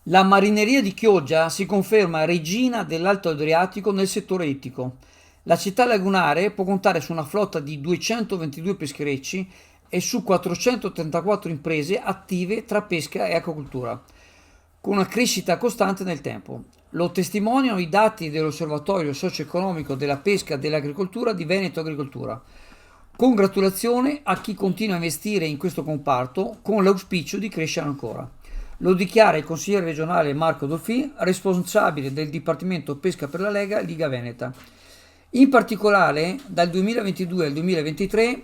La marineria di Chioggia si conferma regina dell'Alto Adriatico nel settore ittico. La città lagunare può contare su una flotta di 222 pescherecci e su 434 imprese attive tra pesca e acquacoltura, con una crescita costante nel tempo. Lo testimoniano i dati dell'Osservatorio socio-economico della pesca e dell'agricoltura di Veneto Agricoltura. Congratulazioni a chi continua a investire in questo comparto con l'auspicio di crescere ancora. Lo dichiara il consigliere regionale Marco Dolfin, responsabile del Dipartimento Pesca per la Lega Liga Veneta. In particolare, dal 2022 al 2023,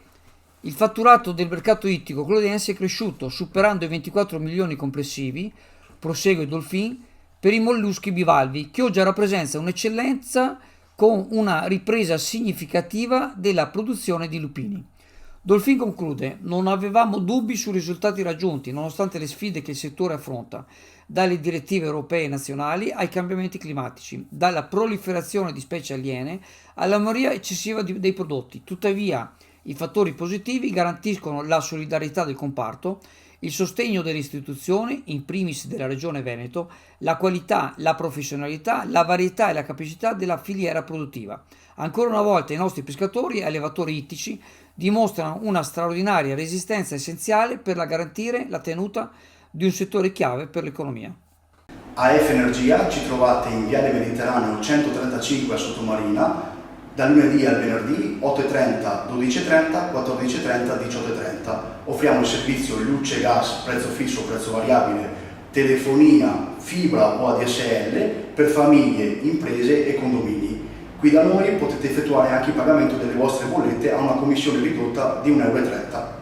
il fatturato del mercato ittico clodiense è cresciuto, superando i 24 milioni complessivi, prosegue Dolfin, per i molluschi bivalvi. Chioggia rappresenta un'eccellenza con una ripresa significativa della produzione di lupini. Dolfin conclude: non avevamo dubbi sui risultati raggiunti, nonostante le sfide che il settore affronta, dalle direttive europee e nazionali ai cambiamenti climatici, dalla proliferazione di specie aliene alla moria eccessiva dei prodotti. Tuttavia, i fattori positivi garantiscono la solidarietà del comparto, il sostegno delle istituzioni, in primis della Regione Veneto, la qualità, la professionalità, la varietà e la capacità della filiera produttiva. Ancora una volta i nostri pescatori e allevatori ittici dimostrano una straordinaria resistenza essenziale per garantire la tenuta di un settore chiave per l'economia. AF Energia ci trovate in Viale Mediterraneo 135 a Sottomarina, dal lunedì al venerdì 8.30, 12.30, 14.30, 18.30. Offriamo il servizio luce, gas, prezzo fisso, prezzo variabile, telefonia, fibra o ADSL per famiglie, imprese e condomini. Qui da noi potete effettuare anche il pagamento delle vostre bollette a una commissione ridotta di 1,30 euro.